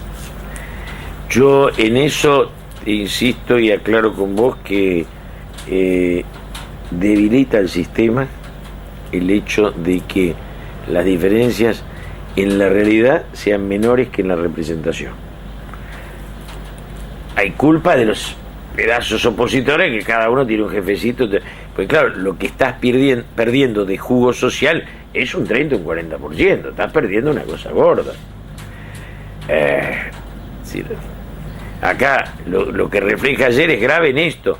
Yo en eso insisto y aclaro con vos que debilita el sistema el hecho de que las diferencias en la realidad sean menores que en la representación. Hay culpa de los pedazos opositores, que cada uno tiene un jefecito, pues claro, lo que estás perdiendo de jugo social es un 30 o un 40%, estás perdiendo una cosa gorda. Sí, acá lo que refleja ayer es grave en esto.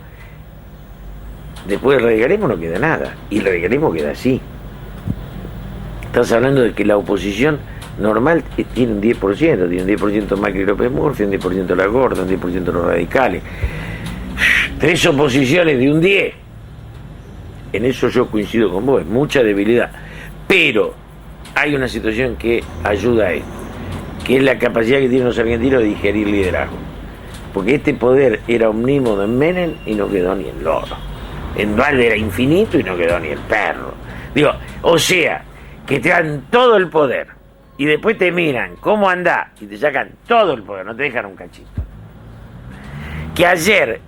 Después del radicalismo no queda nada, y el radicalismo queda así. Estás hablando de que la oposición normal tiene un 10%, tiene un 10% Macri y López Murphy, un 10% la Gorda, un 10% los radicales. 3 oposiciones de un 10%. En eso yo coincido con vos, es mucha debilidad. Pero hay una situación que ayuda a esto, que es la capacidad que tienen los argentinos de digerir liderazgo. Porque este poder era omnímodo en Menem y no quedó ni el loro. En Duhalde era infinito y no quedó ni el perro. Digo, o sea, que te dan todo el poder y después te miran cómo andás y te sacan todo el poder, no te dejan un cachito. Que ayer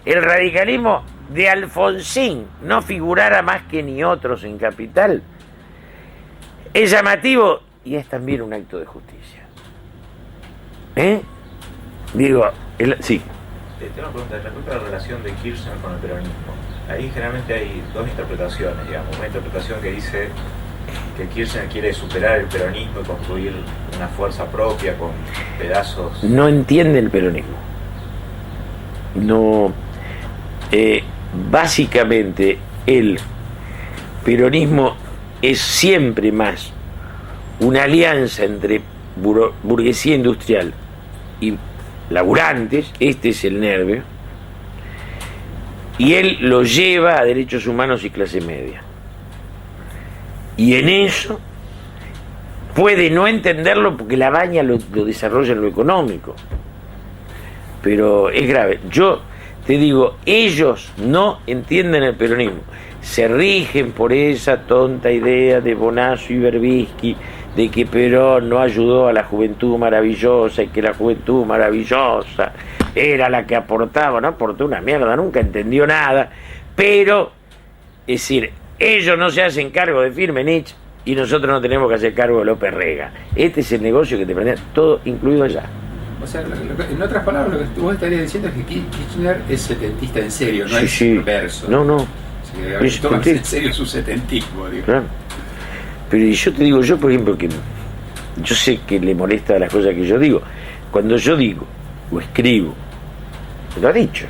el radicalismo de Alfonsín no figurara más que ni otros en Capital es llamativo y es también un acto de justicia. Digo, sí. Tengo una pregunta respecto a la relación de Kirchner con el peronismo. ahí generalmente hay dos interpretaciones, digamos. Una interpretación que dice que Kirchner quiere superar el peronismo y construir una fuerza propia con pedazos. No entiende el peronismo. No. Básicamente, el peronismo es siempre más una alianza entre burguesía industrial y laburantes. Este es el nervio. Y él lo lleva a derechos humanos y clase media. Y en eso puede no entenderlo porque la baña lo desarrolla en lo económico. Pero es grave. Yo te digo, ellos no entienden el peronismo. Se rigen por esa tonta idea de Bonazo y Berbisky de que Perón no ayudó a la juventud maravillosa y que la juventud maravillosa era la que aportaba. No aportó una mierda, nunca entendió nada. Pero, es decir, ellos no se hacen cargo de Firmenich y nosotros no tenemos que hacer cargo de López Rega. Este es el negocio que te prende todo incluido allá. O sea, en otras palabras, lo que vos estarías diciendo es que Kirchner es setentista en serio, no es verso. No. Tomas en serio su setentismo, digo. Claro. Pero yo te digo, yo por ejemplo, que yo sé que le molesta las cosas que yo digo. Cuando yo digo o escribo, lo ha dicho.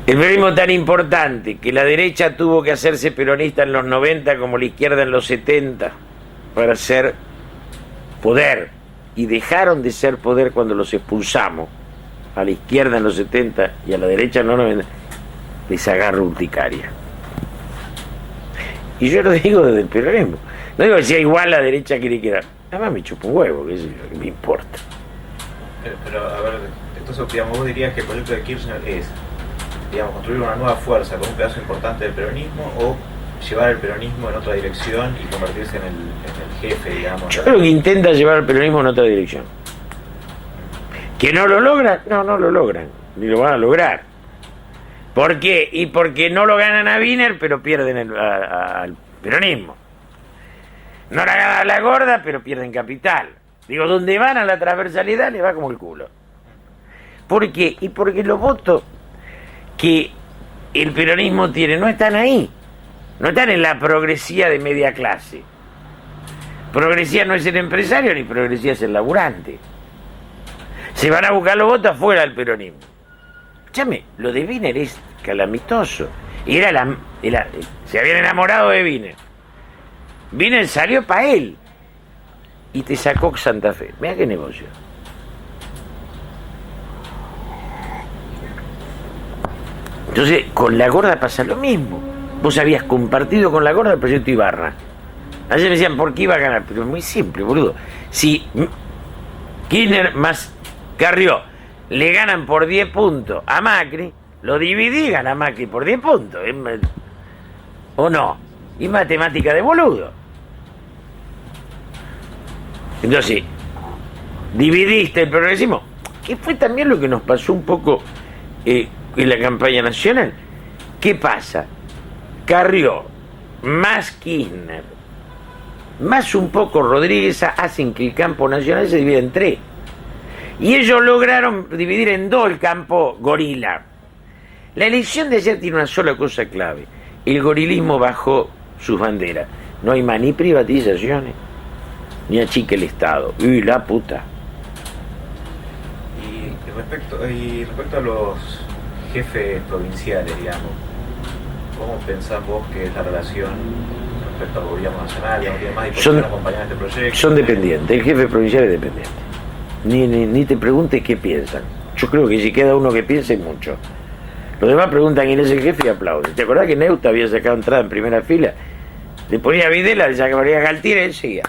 El peronismo tan importante que la derecha tuvo que hacerse peronista en los 90 como la izquierda en los 70 para ser poder, y dejaron de ser poder cuando los expulsamos, a la izquierda en los 70 y a la derecha en los 90, les agarra urticaria. Y yo lo digo desde el peronismo. No digo que sea igual la derecha que le quiera. Nada más me chupa un huevo, que es lo que me importa. Pero a ver, entonces, digamos, vos dirías que el proyecto de Kirchner es, digamos, construir una nueva fuerza con un pedazo importante del peronismo, o llevar el peronismo en otra dirección y convertirse en el jefe, digamos. Yo creo que intenta llevar el peronismo en otra dirección. ¿Que no lo logran? No lo logran, ni lo van a lograr. ¿Por qué? Y porque no lo ganan a Wiener, pero pierden al peronismo. No la ganan a la gorda, pero pierden capital. Digo, donde van a la transversalidad les va como el culo. ¿Por qué? Y porque los votos que el peronismo tiene no están ahí. No están en la progresía de media clase. Progresía no es el empresario, ni progresía es el laburante. Se van a buscar los votos afuera del peronismo. Escúchame, lo de Wiener es calamitoso. Se habían enamorado de Wiener. Wiener salió para él y te sacó Santa Fe. Mira qué negocio. Entonces, con la gorda pasa lo mismo. Vos habías compartido con la gorda el proyecto Ibarra. Ayer me decían, ¿por qué iba a ganar? Pero es muy simple, boludo. Si Kirchner más Carrió le ganan por 10 puntos a Macri, lo dividí y gana Macri por 10 puntos. ¿O no? Y matemática de boludo. Entonces, dividiste el progresismo, que fue también lo que nos pasó un poco en la campaña nacional. ¿Qué pasa? Carrió más Kirchner más un poco Rodríguez hacen que el campo nacional se divida en 3. Y ellos lograron dividir en 2 el campo gorila. La elección de ayer tiene una sola cosa clave. El gorilismo bajó sus banderas. No hay más ni privatizaciones, ni achique el Estado. ¡Uy, la puta! Y respecto a los jefes provinciales, digamos, ¿cómo pensás vos que es la relación respecto al gobierno nacional? ¿No tiene más disposición a acompañar este proyecto? Son dependientes. El jefe provincial es dependiente. Ni te preguntes qué piensan. Yo creo que si queda uno que piense, mucho. Los demás preguntan quién es el jefe y aplauden. ¿Te acordás que Neuta había sacado entrada en primera fila? Le ponía a Videla, le sacaría a Galtieri y él seguía.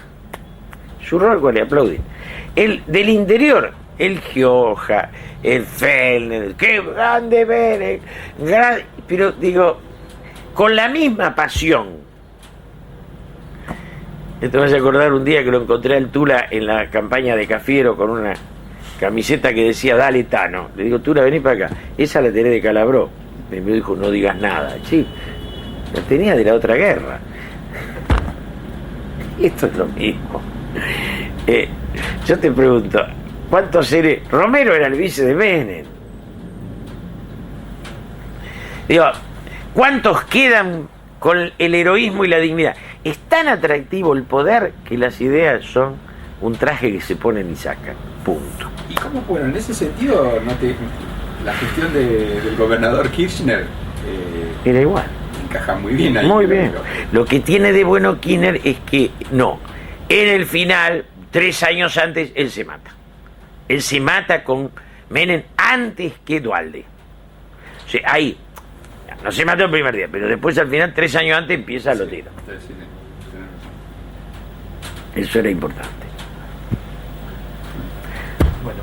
Su rol, cual le aplauden. El del interior, el Gioja, el Fellner, qué grande Vélez, pero digo, con la misma pasión. Te vas a acordar un día que lo encontré al Tula en la campaña de Cafiero con una camiseta que decía Dale Tano. Le digo, Tula, vení para acá. Esa la tenés de Calabró. Me dijo, no digas nada. Sí, la tenía de la otra guerra. Esto es lo mismo. Yo te pregunto, ¿cuántos seres? Romero era el vice de Menem. Digo, ¿cuántos quedan con el heroísmo y la dignidad? Es tan atractivo el poder que las ideas son un traje que se ponen y sacan. Punto. Y cómo, bueno, en ese sentido, la gestión del gobernador Kirchner Era igual. encaja muy bien ahí. Muy bien. Lo que tiene de bueno Kirchner es que no. En el final, 3 años antes, él se mata. Él se mata con Menem antes que Duhalde. O sea, ahí, no se mató el primer día, pero después al final, 3 años antes, empieza los tiros. Eso era importante. Bueno,